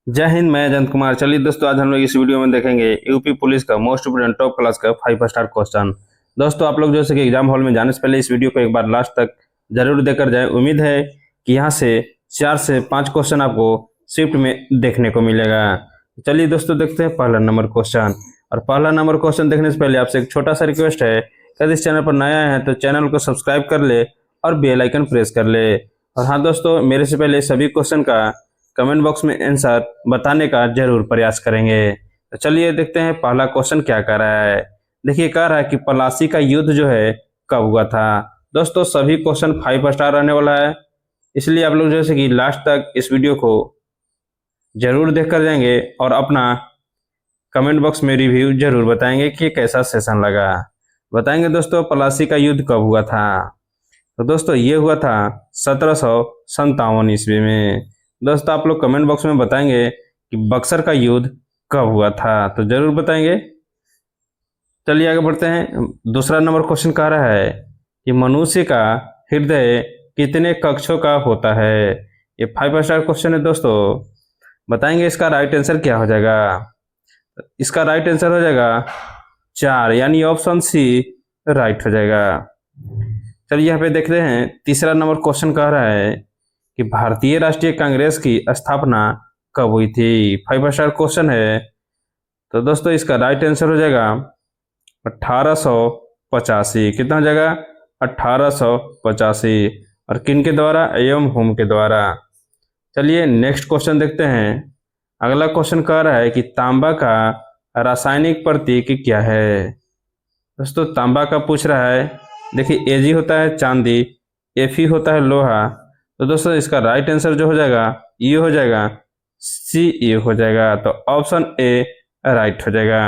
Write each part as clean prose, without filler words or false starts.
जय हिंद। मैं अजंत कुमार। चलिए दोस्तों, आज हम लोग इस वीडियो में देखेंगे यूपी पुलिस का मोस्ट इम्पोर्टेंट टॉप क्लास का 5 स्टार क्वेश्चन। दोस्तों, आप लोग जैसे कि एग्जाम हॉल में जाने से पहले इस वीडियो को एक बार लास्ट तक जरूर देखकर जाए। उम्मीद है कि यहाँ से 4 से 5 क्वेश्चन आपको शिफ्ट में देखने को मिलेगा। चलिए दोस्तों, देखते हैं पहला नंबर क्वेश्चन। और पहला नंबर क्वेश्चन देखने से पहले आपसे एक छोटा सा रिक्वेस्ट है, यदि इस चैनल पर नया है तो चैनल को सब्सक्राइब कर ले और बेल आइकन प्रेस कर ले। और हाँ दोस्तों, मेरे से पहले सभी क्वेश्चन का कमेंट बॉक्स में आंसर बताने का जरूर प्रयास करेंगे। तो चलिए देखते हैं पहला क्वेश्चन क्या कह रहा है। देखिए, कह रहा है कि प्लासी का युद्ध जो है कब हुआ था। दोस्तों, सभी क्वेश्चन 5 स्टार रहने वाला है, इसलिए आप लोग जैसे कि लास्ट तक इस वीडियो को जरूर देख कर जाएंगे और अपना कमेंट बॉक्स में रिव्यू जरूर बताएंगे कि कैसा सेशन लगा। बताएंगे दोस्तों, प्लासी का युद्ध कब हुआ था। तो दोस्तों, ये हुआ था 1757 ईस्वी में। दोस्तों, आप लोग कमेंट बॉक्स में बताएंगे कि बक्सर का युद्ध कब हुआ था, तो जरूर बताएंगे। चलिए आगे बढ़ते हैं। दूसरा नंबर क्वेश्चन कह रहा है कि मनुष्य का हृदय कितने कक्षों का होता है। ये 5 स्टार क्वेश्चन है दोस्तों। बताएंगे इसका राइट आंसर क्या हो जाएगा। इसका राइट आंसर हो जाएगा 4, यानी ऑप्शन सी राइट हो जाएगा। चलिए यहाँ पे देखते हैं तीसरा नंबर क्वेश्चन कह रहा है कि भारतीय राष्ट्रीय कांग्रेस की स्थापना कब हुई थी। 5 स्टार क्वेश्चन है। तो दोस्तों, इसका राइट आंसर हो जाएगा 1885। कितना हो जाएगा? 1885। और किन के द्वारा? एम होम के द्वारा। चलिए नेक्स्ट क्वेश्चन देखते हैं। अगला क्वेश्चन कह रहा है कि तांबा का रासायनिक प्रतीक क्या है। दोस्तों, तांबा का पूछ रहा है। देखिए, एजी होता है चांदी, एफी होता है लोहा। तो दोस्तों, इसका राइट आंसर जो हो जाएगा ये हो जाएगा सी, ये हो जाएगा। तो ऑप्शन ए राइट हो जाएगा।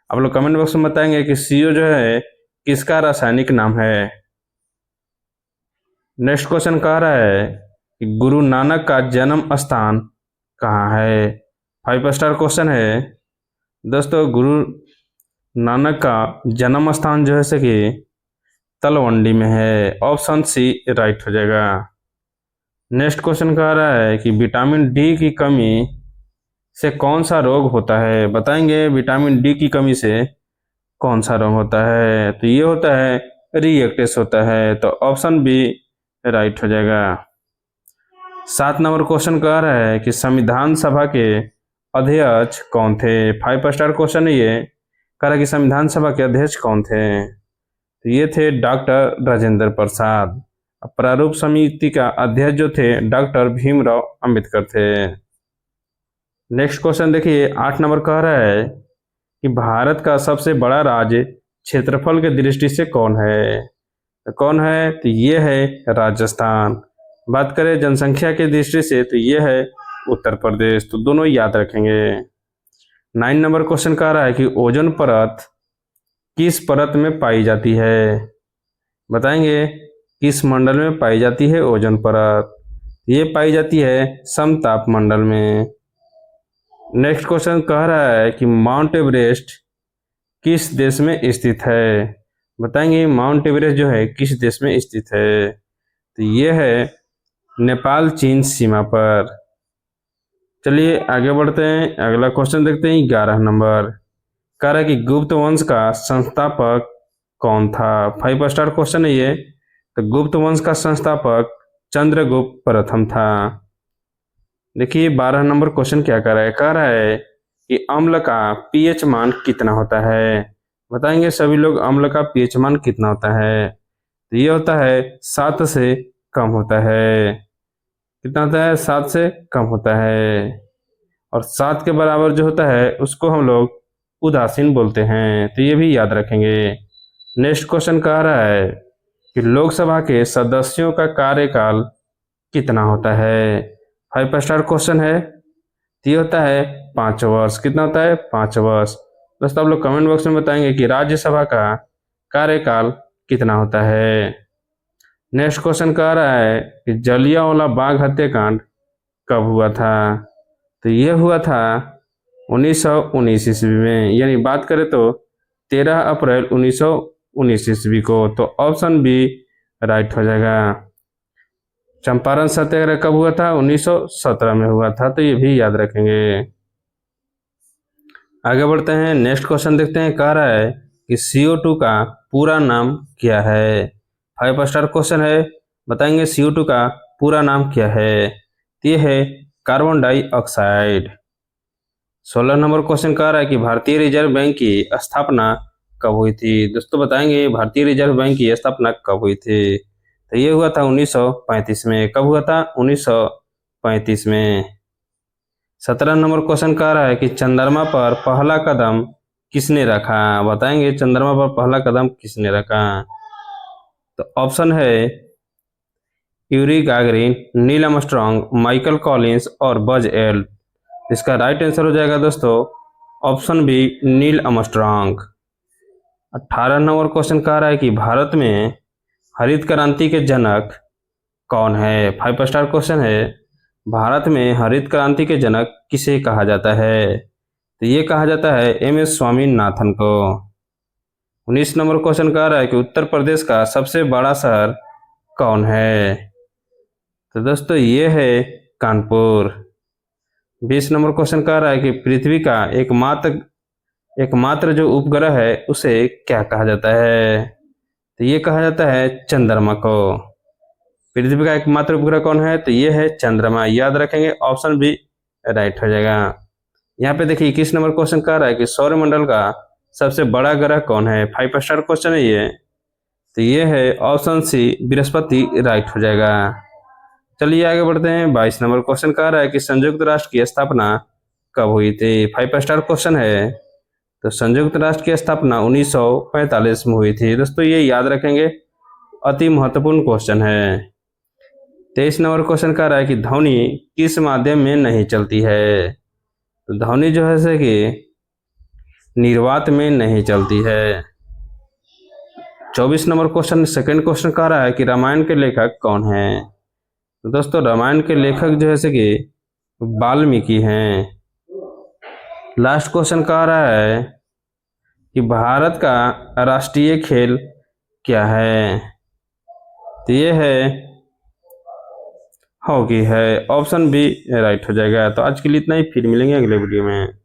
आप लोग कमेंट बॉक्स में बताएंगे कि सीओ जो है किसका रासायनिक नाम है। नेक्स्ट क्वेश्चन कह रहा है कि गुरु नानक का जन्म स्थान कहाँ है। 5 स्टार क्वेश्चन है। दोस्तों, गुरु नानक का जन्म स्थान जो है से कि तलवंडी में है। ऑप्शन सी राइट हो जाएगा। नेक्स्ट क्वेश्चन कह रहा है कि विटामिन डी की कमी से कौन सा रोग होता है। बताएंगे विटामिन डी की कमी से कौन सा रोग होता है। तो ये होता है रीएक्टेस होता है। तो ऑप्शन बी राइट हो जाएगा। 7 नंबर क्वेश्चन कह रहा है कि संविधान सभा के अध्यक्ष कौन थे। 5 स्टार क्वेश्चन है ये। कह रहा है कि संविधान सभा के अध्यक्ष कौन थे। तो ये थे डॉक्टर राजेंद्र प्रसाद। प्रारूप समिति का अध्यक्ष जो थे डॉक्टर भीमराव अंबेडकर थे। नेक्स्ट क्वेश्चन देखिए, 8 नंबर कह रहा है कि भारत का सबसे बड़ा राज्य क्षेत्रफल के दृष्टि से कौन है। तो कौन है? तो ये है राजस्थान। बात करें जनसंख्या की दृष्टि से तो ये है उत्तर प्रदेश। तो दोनों याद रखेंगे। 9 नंबर क्वेश्चन कह रहा है कि ओजोन परत किस परत में पाई जाती है। बताएंगे किस मंडल में पाई जाती है ओजोन परत। ये पाई जाती है समताप मंडल में। नेक्स्ट क्वेश्चन कह रहा है कि माउंट एवरेस्ट किस देश में स्थित है। बताएंगे माउंट एवरेस्ट जो है किस देश में स्थित है। तो ये है नेपाल चीन सीमा पर। चलिए आगे बढ़ते हैं। अगला क्वेश्चन देखते हैं 11 नंबर। कह रहा है कि गुप्त वंश का संस्थापक कौन था। 5 स्टार क्वेश्चन है ये। तो गुप्त वंश का संस्थापक चंद्रगुप्त प्रथम था। देखिए 12 नंबर क्वेश्चन क्या कर रहा है। कह रहा है कि अम्ल का पीएच मान कितना होता है। बताएंगे सभी लोग अम्ल का पीएच मान कितना होता है। तो ये होता है 7 से कम होता है। कितना होता है? 7 से कम होता है। और 7 के बराबर जो होता है उसको हम लोग उदासीन बोलते हैं। तो ये भी याद रखेंगे। नेक्स्ट क्वेश्चन कह रहा है कि लोकसभा के सदस्यों का कार्यकाल कितना होता है। 5 स्टार क्वेश्चन है। तो ये होता है 5 वर्ष। कितना होता है? 5 वर्ष। दोस्तों, आप लोग कमेंट बॉक्स में बताएंगे कि राज्यसभा का कार्यकाल कितना होता है। नेक्स्ट क्वेश्चन कह रहा है कि जलियांवाला बाग हत्याकांड कब हुआ था। तो ये हुआ था 1919 ईस्वी में। यानी बात करें तो 13 अप्रैल 1919 ईस्वी को। तो ऑप्शन बी राइट हो जाएगा। चंपारण सत्याग्रह कब हुआ था? 1917 में हुआ था, तो ये भी याद रखेंगे। आगे बढ़ते हैं, नेक्स्ट क्वेश्चन देखते हैं। कह रहा है कि CO2 का पूरा नाम क्या है? 5 स्टार क्वेश्चन है, बताएंगे CO2 का पूरा नाम क्या है? ये है कार्बन डाइऑक्साइड। 16 नंबर क्वेश्चन कह रहा है कि भारतीय रिजर्व बैंक की स्थापना कब हुई थी? दोस्तों बताएंगे भारतीय रिजर्व बैंक की स्थापना कब हुई थी? तो ये हुआ था 1935 में। कब हुआ था? 1935 में। 17 नंबर क्वेश्चन कह रहा है कि चंद्रमा पर पहला कदम किसने रखा? बताएंगे चंद्रमा पर पहला कदम किसने रखा? तो ऑप्शन है Yuri Gagarin, Neil Armstrong, Michael Collins और बज एल्ड्रिन। इसका राइट आंसर हो जाएगा दोस्तों option B, Neil Armstrong. 18 number question कह रहा है कि भारत में हरित क्रांति के जनक कौन है? 5 स्टार क्वेश्चन है, भारत में हरित क्रांति के जनक किसे कहा जाता है? तो ये कहा जाता है MS स्वामीनाथन को। 19 नंबर क्वेश्चन कह रहा है कि उत्तर प्रदेश का सबसे बड़ा शहर कौन है? तो दोस्तों ये है कानपुर। 20 नंबर क्वेश्चन कह रहा है कि पृथ्वी का एकमात्र जो उपग्रह है उसे क्या कहा जाता है? तो ये कहा जाता है चंद्रमा को। पृथ्वी का एकमात्र उपग्रह कौन है? तो ये है चंद्रमा। याद रखेंगे ऑप्शन बी राइट हो जाएगा। यहाँ पे देखिए 21 नंबर क्वेश्चन कह रहा है कि सौरमंडल का सबसे बड़ा ग्रह कौन है? 5 स्टार क्वेश्चन है ये। तो ये है ऑप्शन सी, बृहस्पति राइट हो जाएगा। चलिए आगे बढ़ते हैं। 22 नंबर क्वेश्चन कह रहा है कि संयुक्त राष्ट्र की स्थापना कब हुई थी? 5 स्टार क्वेश्चन है। तो संयुक्त राष्ट्र की स्थापना 1945 में हुई थी। दोस्तों ये याद रखेंगे, अति महत्वपूर्ण क्वेश्चन है। 23 नंबर क्वेश्चन कह रहा है कि ध्वनि किस माध्यम में नहीं चलती है? तो ध्वनि जो है जैसे कि निर्वात में नहीं चलती है। 24 नंबर क्वेश्चन, सेकंड क्वेश्चन कह रहा है कि रामायण के लेखक कौन है? तो दोस्तों रामायण के लेखक जो है जैसे कि वाल्मीकि हैं। लास्ट क्वेश्चन कह रहा है कि भारत का राष्ट्रीय खेल क्या है? तो ये है हॉकी है। ऑप्शन बी राइट हो जाएगा। तो आज के लिए इतना ही, फिर मिलेंगे अगले वीडियो में।